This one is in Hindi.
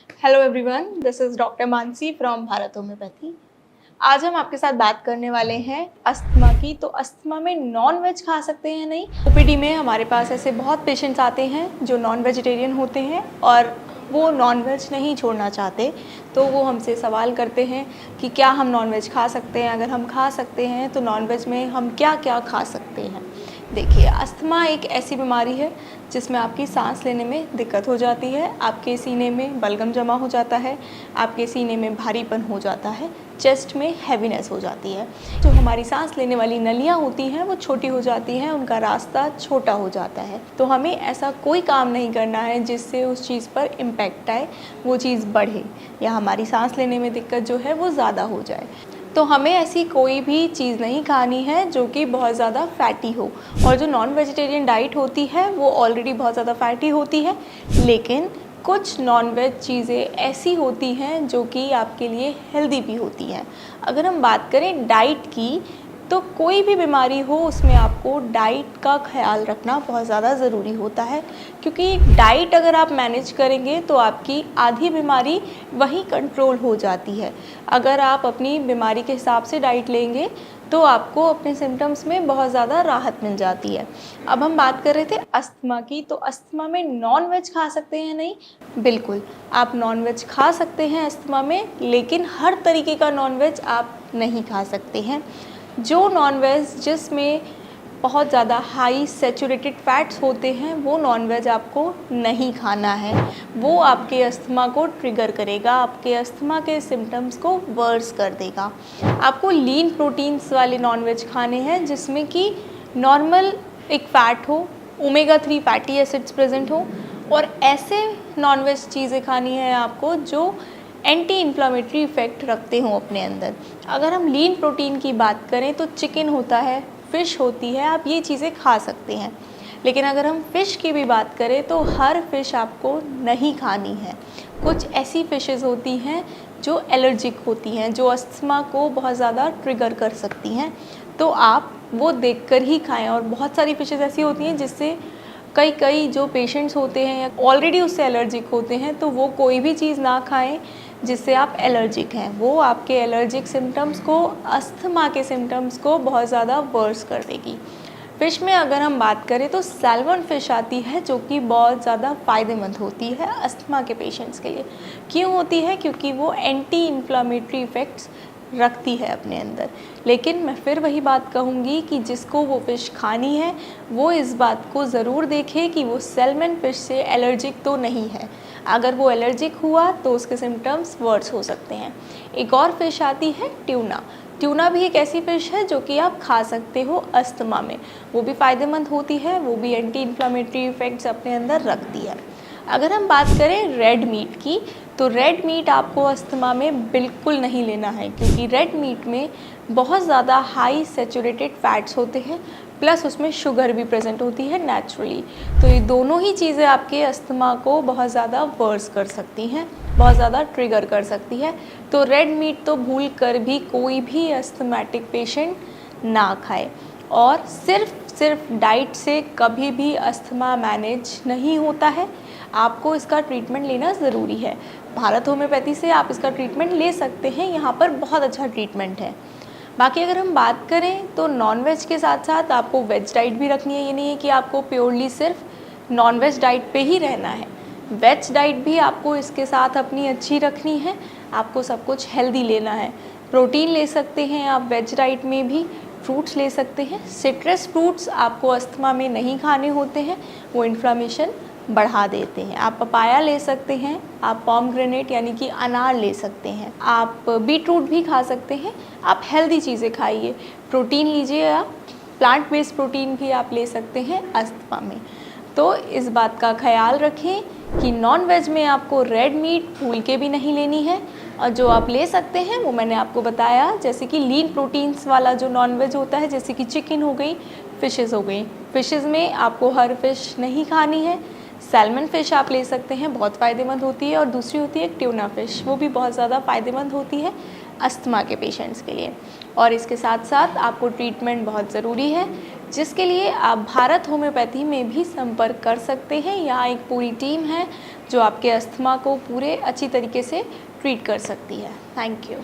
Hello everyone, this is doctor Mansi from Bharat homeopathy. आज हम आपके साथ बात करने वाले हैं अस्थमा की। तो अस्थमा में नॉन वेज खा सकते हैं नहीं? ओपीडी में हमारे पास ऐसे बहुत पेशेंट्स आते हैं जो नॉन वेजिटेरियन होते हैं और वो नॉन वेज नहीं छोड़ना चाहते। तो वो हमसे सवाल करते हैं कि क्या हम नॉन वेज खा सकते हैं, अगर हम खा सकते हैं तो नॉन वेज में हम क्या क्या खा सकते हैं। देखिए, अस्थमा एक ऐसी बीमारी है जिसमें आपकी सांस लेने में दिक्कत हो जाती है, आपके सीने में बलगम जमा हो जाता है, आपके सीने में भारीपन हो जाता है, चेस्ट में हैवीनेस हो जाती है। जो हमारी सांस लेने वाली नलियाँ होती हैं वो छोटी हो जाती हैं, उनका रास्ता छोटा हो जाता है। तो हमें ऐसा कोई काम नहीं करना है जिससे उस चीज़ पर इम्पैक्ट आए, वो चीज़ बढ़े या हमारी सांस लेने में दिक्कत जो है वो ज़्यादा हो जाए। तो हमें ऐसी कोई भी चीज़ नहीं खानी है जो कि बहुत ज़्यादा फैटी हो। और जो नॉन वेजिटेरियन डाइट होती है वो ऑलरेडी बहुत ज़्यादा फैटी होती है, लेकिन कुछ नॉन वेज चीज़ें ऐसी होती हैं जो कि आपके लिए हेल्दी भी होती हैं। अगर हम बात करें डाइट की, तो कोई भी बीमारी हो उसमें आपको डाइट का ख्याल रखना बहुत ज़्यादा ज़रूरी होता है, क्योंकि डाइट अगर आप मैनेज करेंगे तो आपकी आधी बीमारी वहीं कंट्रोल हो जाती है। अगर आप अपनी बीमारी के हिसाब से डाइट लेंगे तो आपको अपने सिम्टम्स में बहुत ज़्यादा राहत मिल जाती है। अब हम बात कर रहे थे अस्थमा की। तो अस्थमा में नॉन वेज खा सकते हैं नहीं? बिल्कुल, आप नॉन वेज खा सकते हैं अस्थमा में, लेकिन हर तरीके का नॉन वेज आप नहीं खा सकते हैं। जो नॉन वेज जिसमें बहुत ज़्यादा हाई सैचुरेटेड फैट्स होते हैं वो नॉन वेज आपको नहीं खाना है। वो आपके अस्थमा को ट्रिगर करेगा, आपके अस्थमा के सिम्टम्स को वर्स कर देगा। आपको लीन प्रोटीन्स वाले नॉन वेज खाने हैं जिसमें कि नॉर्मल एक फ़ैट हो, ओमेगा 3 फैटी एसिड्स प्रेजेंट हो, और ऐसे नॉन वेज चीज़ें खानी है आपको जो एंटी इन्फ्लामेटरी इफ़ेक्ट रखते हों अपने अंदर। अगर हम लीन प्रोटीन की बात करें तो चिकन होता है, फ़िश होती है, आप ये चीज़ें खा सकते हैं। लेकिन अगर हम फ़िश की भी बात करें तो हर फ़िश आपको नहीं खानी है। कुछ ऐसी फ़िशेस होती हैं जो एलर्जिक होती हैं, जो अस्थमा को बहुत ज़्यादा ट्रिगर कर सकती हैं, तो आप वो देखकर ही खाएँ। और बहुत सारी फ़िशेस ऐसी होती हैं जिससे कई जो पेशेंट्स होते हैं या ऑलरेडी उससे एलर्जिक होते हैं, तो वो कोई भी चीज़ ना खाएं जिससे आप एलर्जिक हैं। वो आपके एलर्जिक सिम्टम्स को, अस्थमा के सिम्टम्स को बहुत ज़्यादा वर्स कर देगी। फ़िश में अगर हम बात करें तो सैल्मन फ़िश आती है जो कि बहुत ज़्यादा फ़ायदेमंद होती है अस्थमा के पेशेंट्स के लिए। क्यों होती है? क्योंकि वो एंटी इन्फ्लामेटरी इफ़ेक्ट्स रखती है अपने अंदर। लेकिन मैं फिर वही बात कहूँगी कि जिसको वो फ़िश खानी है वो इस बात को ज़रूर देखे कि वो सैल्मन फ़िश से एलर्जिक तो नहीं है। अगर वो एलर्जिक हुआ तो उसके सिम्टम्स वर्स हो सकते हैं। एक और फ़िश आती है ट्यूना। ट्यूना भी एक ऐसी फ़िश है जो कि आप खा सकते हो अस्थमा में। वो भी फ़ायदेमंद होती है, वो भी एंटी इन्फ्लामेटरी इफ़ेक्ट्स अपने अंदर रखती है। अगर हम बात करें रेड मीट की, तो रेड मीट आपको अस्थमा में बिल्कुल नहीं लेना है, क्योंकि रेड मीट में बहुत ज़्यादा हाई सैचुरेटेड फैट्स होते हैं, प्लस उसमें शुगर भी प्रेजेंट होती है नेचुरली। तो ये दोनों ही चीज़ें आपके अस्थमा को बहुत ज़्यादा वर्स कर सकती हैं, बहुत ज़्यादा ट्रिगर कर सकती है। तो रेड मीट तो भूल कर भी कोई भी अस्थमेटिक पेशेंट ना खाए। और सिर्फ डाइट से कभी भी अस्थमा मैनेज नहीं होता है, आपको इसका ट्रीटमेंट लेना ज़रूरी है। भारत होम्योपैथी से आप इसका ट्रीटमेंट ले सकते हैं, यहाँ पर बहुत अच्छा ट्रीटमेंट है। बाकी अगर हम बात करें तो नॉन वेज के साथ साथ आपको वेज डाइट भी रखनी है। ये नहीं है कि आपको प्योरली सिर्फ नॉन वेज डाइट पे ही रहना है, वेज डाइट भी आपको इसके साथ अपनी अच्छी रखनी है। आपको सब कुछ हेल्दी लेना है। प्रोटीन ले सकते हैं आप वेज डाइट में भी, फ्रूट्स ले सकते हैं। सिट्रस फ्रूट्स आपको अस्थमा में नहीं खाने होते हैं, वो इन्फ्लामेशन बढ़ा देते हैं। आप पपाया ले सकते हैं, आप पोमग्रेनेट यानी कि अनार ले सकते हैं, आप बीटरूट भी खा सकते हैं। आप हेल्दी चीज़ें खाइए, प्रोटीन लीजिए, आप प्लांट बेस्ड प्रोटीन भी आप ले सकते हैं अस्थमा में। तो इस बात का ख्याल रखें कि नॉन वेज में आपको रेड मीट भूल के भी नहीं लेनी है, और जो आप ले सकते हैं वो मैंने आपको बताया, जैसे कि लीन प्रोटीन्स वाला जो नॉन वेज होता है, जैसे कि चिकन हो गई, फ़िशेज़ हो गई। फ़िशेज़ में आपको हर फ़िश नहीं खानी है। सैल्मन फ़िश आप ले सकते हैं, बहुत फ़ायदेमंद होती है। और दूसरी होती है ट्यूना फ़िश, वो भी बहुत ज़्यादा फ़ायदेमंद होती है अस्थमा के पेशेंट्स के लिए। और इसके साथ साथ आपको ट्रीटमेंट बहुत ज़रूरी है। जिसके लिए आप भारत होम्योपैथी में भी संपर्क कर सकते हैं। यहाँ एक पूरी टीम है जो आपके अस्थमा को पूरे अच्छी तरीके से ट्रीट कर सकती है। Thank you.